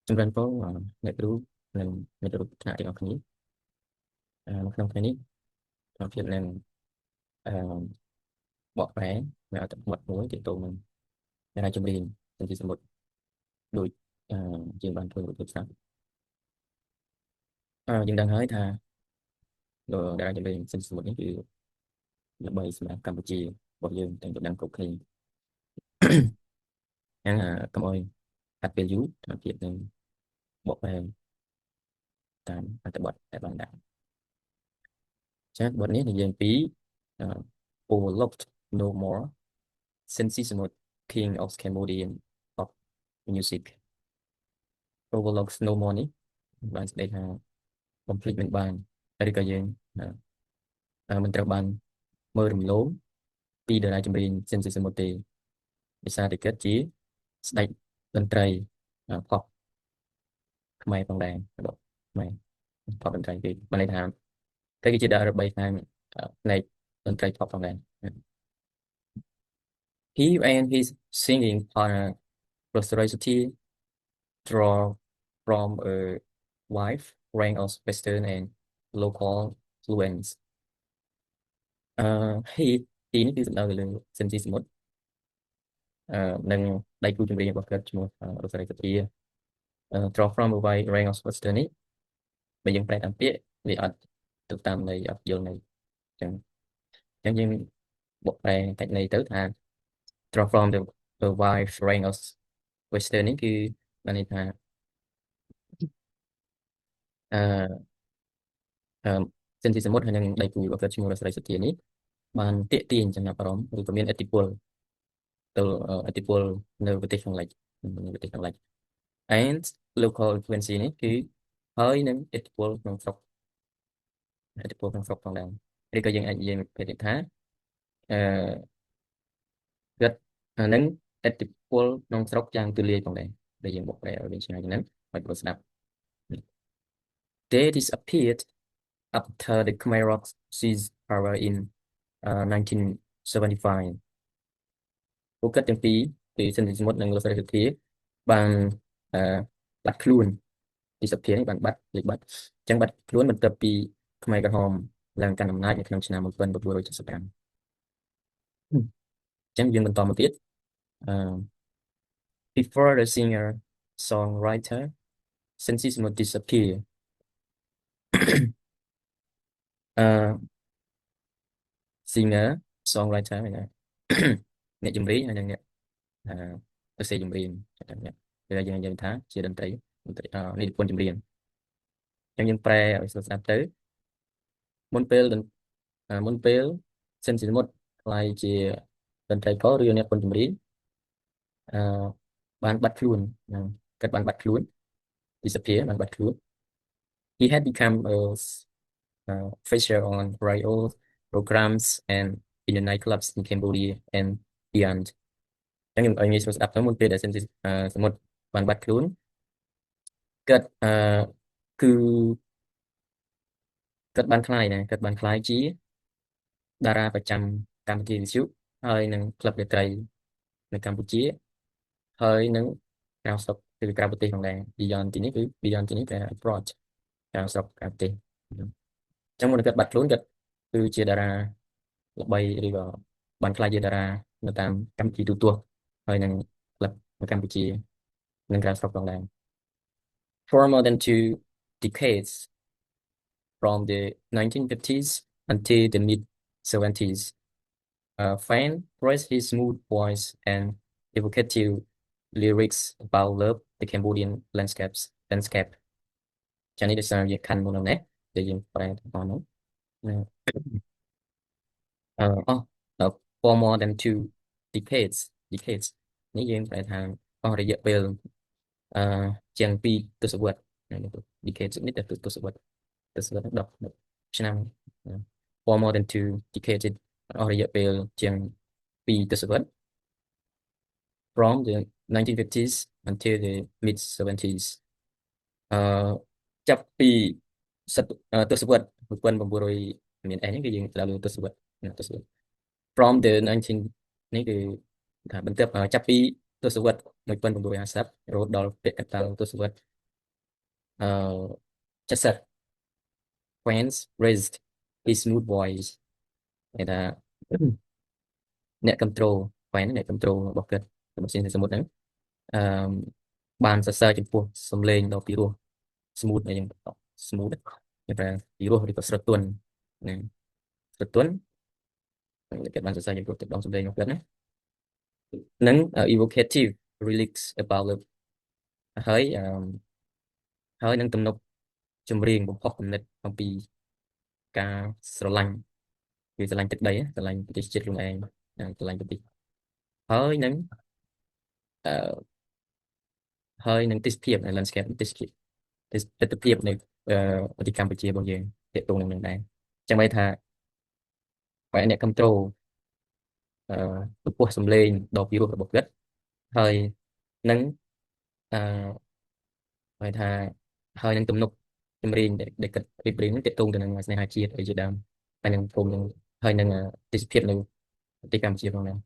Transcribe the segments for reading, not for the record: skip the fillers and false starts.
Chúng ta cóអ្នកគ្រូនិងមិត្តរូបថ្នាក់ទាំងអស់គ្នានៅក្នុងថ្ងៃនេះខ្ញុំភាពនឹងអឺបកប្រែនៅអត្ថបទមួយទាក់ទងនឹងតារាចម្រៀងសន្ធិសមុទ្រដូចជាងបានធ្វើរូបស្រាប់យើងដឹងហើយថាតារាចម្រៀងសន្ធិសមុទ្រនេះគឺល្បីសម្រាប់កម្ពុជារបស់យើងទាំងទៅដឹងគ្រប់គ្នាអញ្ចឹងកុំអោយកាត់ពេលយូរខ្ញុំភាពនឹងបកប្រែតាមអត្ថបទដែលបានដាក់ចា៎បទនេះនិយាយពីoverlooked no more Sensisimut King of Cambodian pop music overlooked no more នេះបានស្ដីថាបំភ្លេចមិនបានឬក៏យើងមិនត្រូវបានមើលរំលងពីតារាចម្រៀង Sensisimut ទេដោយសារតែគាត់ជាស្ដេចតន្ត្រី pop ខ្មែរផងដែររបស់ខ្មែរ pop តន្ត្រីគេបានន័យថាគេគឺជាតារាល្បីខាងផ្នែកតន្ត្រី pop ផងដែរ He and his singing partner Rosarity draw from a wide range of Western and local influence he នេះគឺសំដៅទៅលើសិនជីសមុទ្រនិងដៃគូចម្រៀងរបស់គាត់ឈ្មោះ Rosarity draw from a wide range of Western នេះបើយើងប្រែតាមពាក្យវាអត់ទៅតាមន័យអត់យល់ន័យអញ្ចឹងយើងបកប្រែកាច់ន័យទៅថា draw from the wide range of Western នេះគឺបានន័យថាសិនជីសមុទ្រហើយនឹងដៃគូរបស់គាត់ឈ្មោះរស្រីសុធានេះបានទាក់ទាញចំណាប់អារម្មណ៍ឬក៏មានឥទ្ធិពលទៅឥទ្ធិពលនៅប្រទេសខាងលិចand local influence នេះគឺហើយនឹងឥទ្ធិពលក្នុងស្រុកផងដែរឬក៏យើងអាចនិយាយប្រភេទថាគាត់នឹងឥទ្ធិពលក្នុងស្រុកយ៉ាងទូលាយផងដែរដែលយើងបកប្រែឲ្យវិញឆ្ងាយហ្នឹងឲ្យព្រោះស្ដាប់ They disappeared after the Khmer Rock seized power in 1975ពួកគាត់ទាំងពីរគឺសិនទីសមុទ្រនិងលោកស្រីសុធាបានបាត់ខ្លួន disappear នេះបានបាត់លេចបាត់អញ្ចឹងបាត់ខ្លួនបន្ទាប់ពីខ្មែរក្រហមឡើងកាន់អំណាចនៅក្នុងឆ្នាំ1975អញ្ចឹងយើងបន្តមកទៀតbefore the singer songwriter Sensisimo disappear singer songwriter ហ្នឹងអ្នកចម្រៀងហើយនឹងអ្នកសរសេរចម្រៀងតែយើងនិយាយថាជាតន្ត្រីនិពន្ធចម្រៀងអញ្ចឹងយើងប្រែឲ្យស្ដាប់ទៅមុនពេលសិនសិមុតខ្លាយជាតន្ត្រីករឬអ្នកពន្ធចម្រៀងបានបាត់ខ្លួនគាត់បានបាត់ខ្លួន disappear បានបាត់ខ្លួន he had become a feature on radio programs and in the nightclubs in Cambodia and beyond អញ្ចឹងខ្ញុំឲ្យងាយស្រួលស្ដាប់ទៅមុនពេលដែលសិនសមុទ្របានបាត់ខ្លួនគាត់គឺគាត់បានខ្លាយជាតារាប្រចាំកម្មវិធីវិទ្យុហើយនឹងក្លឹបរាត្រីនៅកម្ពុជាហើយនឹងក្រៅស្រុកឬក្រៅប្រទេសផងដែរ Beyond ទីនេះគឺ Beyond ទីនេះគេ abroad ក្រៅស្រុកក្រៅប្រទេសអញ្ចឹងមុនគាត់បាត់ខ្លួនគាត់គឺជាតារាល្បីឬក៏បានខ្លាយជាតារានៅតាមកម្មវិធីទូទាស់ហើយនឹងក្លឹបនៅកម្ពុជានិងក្រៅស្រុកផងដែរ For more than 2 decades from the 1950s until the mid-70s Fan praised his smooth voice and evocative lyrics about love the Cambodian landscape ចានេះដោយសារវាខាន់មុនហ្នឹងដែលយើងប្រែទៅផងហ្នឹងfor more than 2 decades នេះយើងប្រែថាអស់រយៈពេលជាង2ទសវត្សរ៍ decades នេះទៅទសវត្សរ៍10ឆ្នាំ for more than 2 decades អស់រយៈពេលជាង2ទសវត្សរ៍ from the 1950s until the mid 70s ចាប់ពីទសវត្សរ៍1900មានអេនេះគឺយើងទៅលើទសវត្សរ៍ from the 19 នេះគឺថាបន្ទាប់ចាប់ពីទសវត្សរ៍1950រហូតដល់ពាក់កណ្ដាលទសវត្សរ៍ chất sật Quench raised his smooth voice គេថាអ្នក control Quench អ្នក control របស់គាត់របស់ជាសមុទ្រហ្នឹងអឺបានសរសើរចំពោះសំឡេងដ៏ពីរោះ smooth អីយ៉ាង smooth គេថាពីរោះឬក៏ស្រទន់ណាស្រទន់គេបានសរសើរចំពោះទឹកដងសំឡេងរបស់គាត់ណានិង evocative lyrics about love ហើយហើយនឹងទំនុកចម្រៀងបំផុសគំនិតអំពីការស្រឡាញ់គឺស្រឡាញ់ទឹកដីស្រឡាញ់ប្រទេសជាតិខ្លួនឯងស្រឡាញ់ប្រទេសហើយនឹងអឺហើយនឹងទេសភាពនៅ landscape ទេសភាពទិដ្ឋភាពនៅប្រទេសកម្ពុជារបស់យើងទាក់ទងនឹងដែរចឹងន័យថាបែរអ្នក control ចំពោះសម្លេងដ៏ពីរោះរបស់គាត់ហើយនឹងអឺហៅថាហើយនឹងទំនុកចម្រៀងដែលគាត់រៀបរៀងនឹងទាក់ទងទៅនឹងស្នេហាជាតិអីជាដើមហើយនឹងព្រមនឹងហើយនឹងទេសភាពនៅប្រទេសកម្ពុជាផងដែរ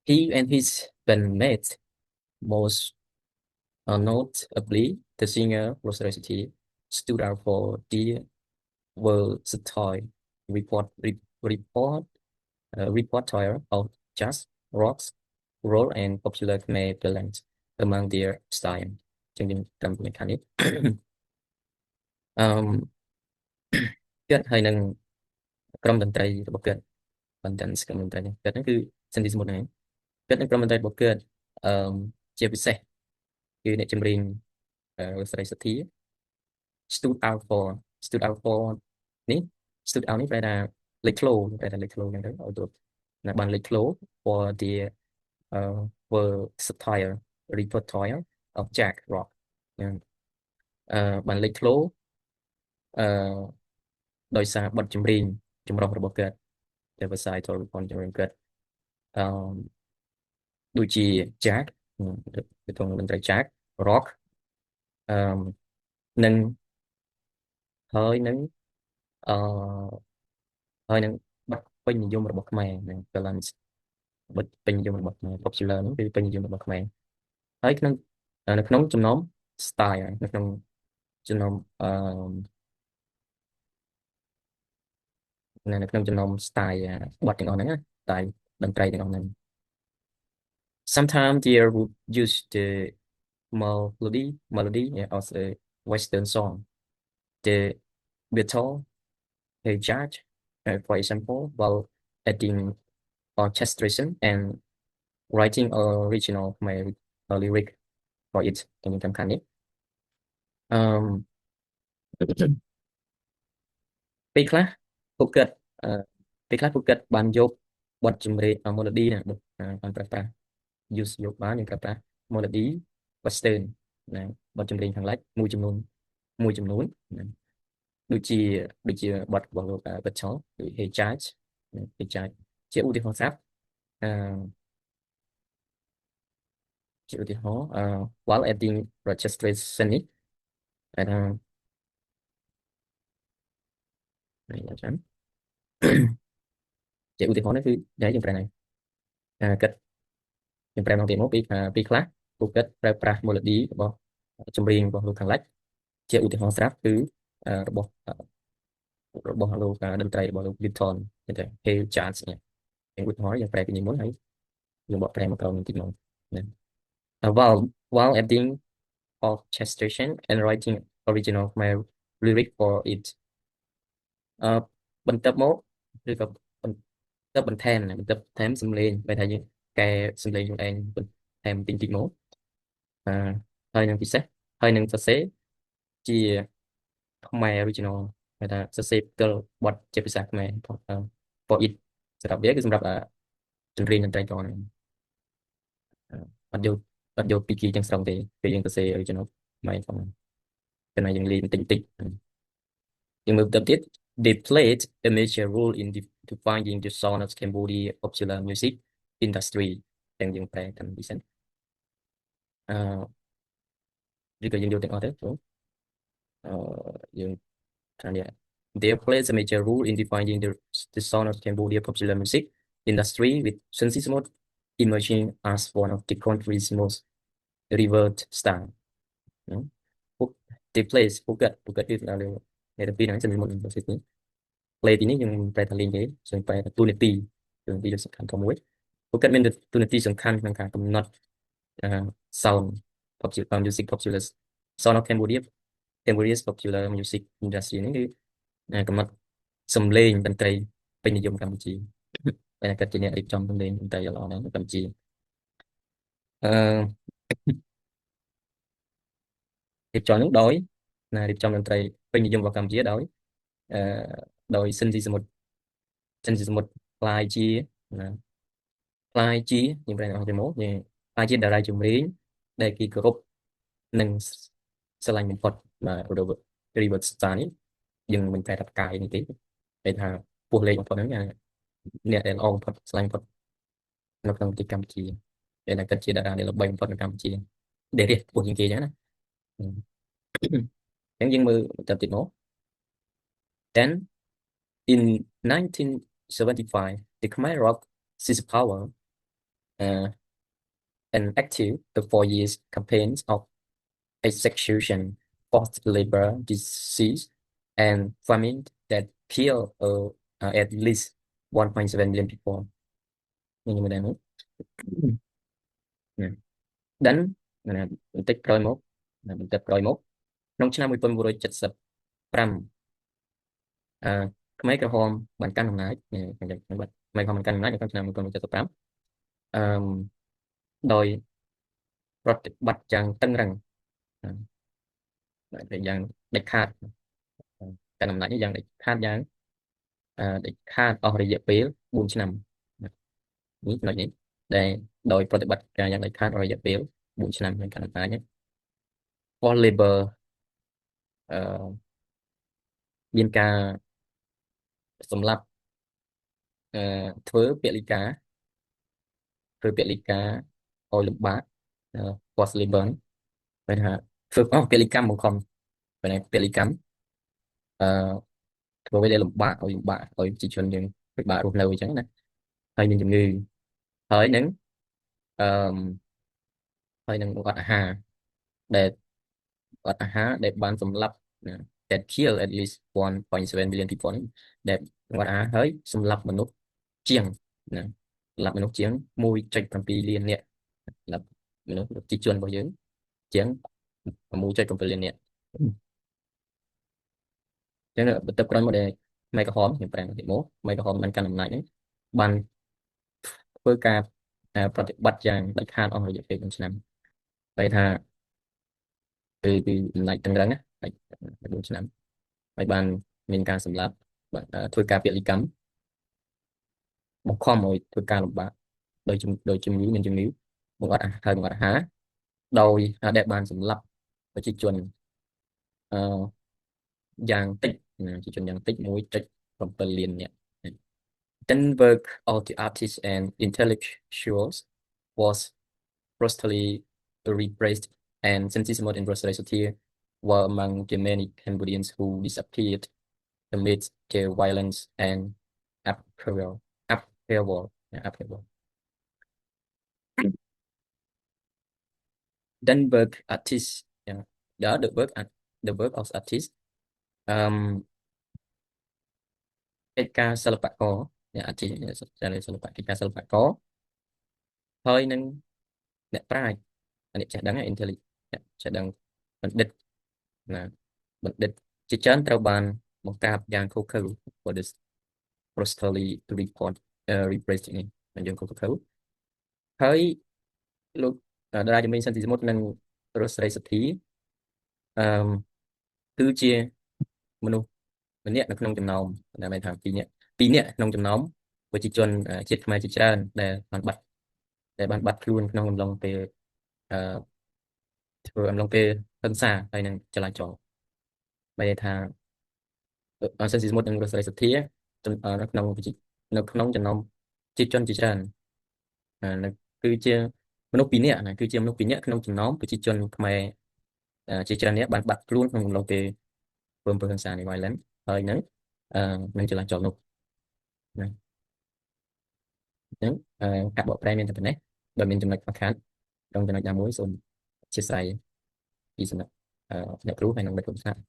He and his bandmates most notably the singer Rosarity stood out for the versatile repertoire of jazz, rock, roll, and popular Khmer talent among their style. ចឹងយើងត្រឹមពីខាងនេះអឺគាត់ហើយនឹងក្រុមតន្ត្រីរបស់គាត់បន្តក្រុមតន្ត្រីគាត់ហ្នឹងគឺសិនទីសមុទ្រហ្នឹងគាត់នឹងក្រុមតន្ត្រីរបស់គាត់ជាពិសេសគឺអ្នកចម្រៀងស្រីសទ្ធា stood out for stood out for នេះ stood out នេះប្រែថាលេចធ្លោប្រែថាលេចធ្លោហ្នឹងទៅឲ្យទៅណាបានលេចធ្លោ for the versatile repertoire of Jack Rock ហ្នឹងបានលេចធ្លោដោយសារបទចម្រៀងចម្រុះរបស់គាត់តែភាសា Total របស់ចម្រៀងគាត់ដូចជា Jack ទៅក្នុងតន្ត្រី Jack Rock និងហើយនឹងអឺហើយនឹងបាត់ពេញនិយមរបស់ខ្មែរនឹង balance បាត់ពេញនិយមរបស់ខ្មែរ popular ហ្នឹងគឺពេញនិយមរបស់ខ្មែរហើយនៅក្នុងចំណោម style នៅក្នុងចំណោមនៅក្នុងចំណោម style បទទាំងអស់ហ្នឹងណា style តន្ត្រីទាំងអស់ហ្នឹង sometimes there would use the melody of a western song the Beatles Hey Judge for example while adding orchestration and writing original lyric for it ទាំងសំខាន់នេះពេលខ្លះពួកគាត់ពេលខ្លះពួកគាត់បានយកបទចម្រៀង melody ណាបានប្រើប្រាស់ use យកបានយើងប្រើប្រាស់ melody western ណាបទចម្រៀងខាងលិចមួយចំនួនដូចជាបទរបស់លោកបិទឆោគឺ Hey Judge Hey Judge ជាឧទាហរណ៍ស្រាប់ជាឧទាហរណ៍while adding registration នេះតែថានេះចាំជាឧទាហរណ៍នេះគឺដែលយើងប្រើហ្នឹងគិតយើងប្រើមកទៀតមកពីខ្លះពួកគិតប្រើប្រាស់ melody របស់ចម្រៀងរបស់លោកខាងលិចជាឧទាហរណ៍ស្រាប់គឺរបស់លោកតន្ត្រីរបស់លោក Beatles គេថា Hey Judge នេះយើងឧទាហរណ៍យើងប្រើពីនេះមុនហើយយើងបកប្រែមកក្រោយបន្តិចមកណាwhile adding orchestration and writing original Khmer lyric for it បន្ទាប់មកឬក៏បន្ថែមសំឡេងបែរថាយើងកែសំឡេងខ្លួនឯងបន្ថែមតិចមកហើយនឹងពិសេសហើយនឹងសរសេរជា Khmer original បែរថាសរសេរផ្ទាល់បទជាភាសាខ្មែរ for it សម្រាប់វាគឺសម្រាប់ចម្រៀងតន្ត្រីកនអត់យកពីគីទាំងស្រុងទេពេលយើងសរសេរ original ខ្មែរផងតែយើងលេងតិចយើងមើលទៅទៀត they played a major role in defining the sound of Cambodia popular music industry ទាំងយើងប្រែតាមពិសេសឬក៏យើងយកទាំងអស់ទៅយើងថានេះ they played a major role in defining the sound of Cambodia popular music industry with Sensi Samut emerging as one of the country's most revered stars ហ្នឹងទី place ពូកែតគឺដល់នៅទីហ្នឹងចំនួន1 process នេះ play ទីនេះយើងប្រែថាលេងទេយើងប្រែថាទូនាទីសំខាន់ធំមួយពូកែតមានទូនាទីសំខាន់ក្នុងការកំណត់ sound popular music popular sound of Cambodia's popular music industry នេះគឺកំណត់សំឡេងតន្ត្រីពេញនិយមកម្ពុជាតែគាត់ជាអ្នករៀបចំសំឡេងតន្ត្រីល្អណាស់នៅកម្ពុជាអឺរៀបចំនោះដោយរៀបចំតន្ត្រីពេញនិយមរបស់កម្ពុជាអឺដោយសិនស៊ីសមុទ្រខ្លាយជាណាខ្លាយជាយើងប្រែអស់ទៅមកយើងខ្លាយជាតារាចម្រៀងដែលគេគោរពនិងស្រឡាញ់បំផុតបាទ River Star នេះយើងមិនប្រែថាផ្កាយនេះទេគេថាពោះលេខបំផុតហ្នឹងអ្នកដែលល្អបំផុតស្រឡាញ់បំផុតនៅក្នុងប្រទេសកម្ពុជាដែលគាត់ជាតារាដែលល្បីបំផុតនៅកម្ពុជាដែលរៀបពោះជាងគេចឹងណាអញ្ចឹងយើងមើលបន្តទៀតមក then in 1975 the Khmer Rock seized power uh, and active the 4 years campaigns of execution, forced labor, disease, and famine that killed at least 1.7 million people. Nhưng mà đây nữa. Đếnបន្តិចក្រោយមកក្នុងឆ្នាំ1975ខ្មែរក្រហមបានកាន់អំណាចខ្មែរក្រហមបានកាន់អំណាចនៅក្នុងឆ្នាំ1975អឺដោយប្រតិបត្តិយ៉ាងតឹងរ៉ឹងយ៉ាងដាច់ខាតកាន់អំណាចនេះយ៉ាងដាច់ខាតអស់រយៈពេល4 ឆ្នាំនេះចំណុចនេះដែលដោយប្រតិបត្តិការយ៉ាងដាច់ខាតអស់រយៈពេល4 ឆ្នាំក្នុងកាន់អំណាចនេះ for labor អឺមានការសម្លាប់ធ្វើពលិកាឲ្យលំបាក forced labor ពេលថាធ្វើពលិកម្មបង្ខំពេលពលិកម្មអឺធ្វើឲ្យលំបាកឲ្យប្រជាជនយើងពិបាករស់នៅអញ្ចឹងណាហើយមានជំងឺហើយនឹងអឺអត់អាហារដែលបានសម្លាប់ណា that kill at least 1.7 million people នេះដែលអត់អាហារហើយសម្លាប់មនុស្សជាងណាសម្លាប់មនុស្សជាង1.7 លាននាក់សម្លាប់មនុស្សប្រជាជនរបស់យើងជាង1.7 លាននាក់ចឹងបន្ទាប់ក្រោយមកដែលខ្មែរក្រហមខ្ញុំប្រែមកទៀតមកខ្មែរក្រហមបានកាន់អំណាចនេះបានធ្វើការប្រតិបត្តិយ៉ាងដាច់ខាតអស់រយៈពេល4 ឆ្នាំបែរថាគឺអំណាចតឹងរ៉ឹងណា4 ឆ្នាំហើយបានមានការសម្លាប់ធ្វើការពលិកម្មបង្ខំឲ្យធ្វើការលំបាកដោយជំងឺមានជំងឺបង្អត់អាហារដោយដែលបានសម្លាប់ប្រជាជនយ៉ាងតិចប្រជាជនយ៉ាងតិច1.7 លាននាក់ Then work of the artists and intellectuals was brutally repressed and sensitive and brutally satire were among the many Cambodians who disappeared amid the violence and upheaval. upheaval. Then work artists, yeah, the work of artists, កិច្ចការសិល្បករអ្នកអាជីពសិល្បៈកិច្ចការសិល្បករហើយនឹងអ្នកប្រាជ្ញអ្នកចេះដឹង intelligent អ្នកចេះដឹងបណ្ឌិតណាបណ្ឌិតជាច្រើនត្រូវបានបង្ក្រាបយ៉ាងឃោរឃៅ for this brutally repressed នេះយ៉ាងឃោរឃៅហើយលោកតារាចម្រៀងសន្តិសមុទ្រនិងរស់ស្រីសុធីគឺជាមនុស្សម្នាក់នៅក្នុងចំណោមដែលមានថា2 នាក់ក្នុងចំណោមប្រជាជនជាតិខ្មែរជាច្រើនដែលបានបាត់ខ្លួនក្នុងអំឡុងពេលហិង្សាហើយនឹងចលាចលបែរថាសិនស៊ីសមុទ្រនិងរស់ស្រីសុធានៅក្នុងចំណោមប្រជាជនជាច្រើនគឺជាមនុស្ស2 នាក់ណាគឺជាមនុស្ស2 នាក់ក្នុងចំណោមប្រជាជនខ្មែរជាច្រើននាក់បានបាត់ខ្លួនក្នុងអំឡុងពេលព្រមព្រៀងហិង្សានៃ violence ហើយនឹងចលាចលនោះណាអញ្ចឹងការបកប្រែមានតែប៉ុណ្ណេះដោយមានចំណុចខ្វះខាតក្នុងចំណុចណាមួយសូមអធិស្ឋានពីសំណាក់ អ្នកគ្រូហើយនិងមិត្តរួមថ្នាក់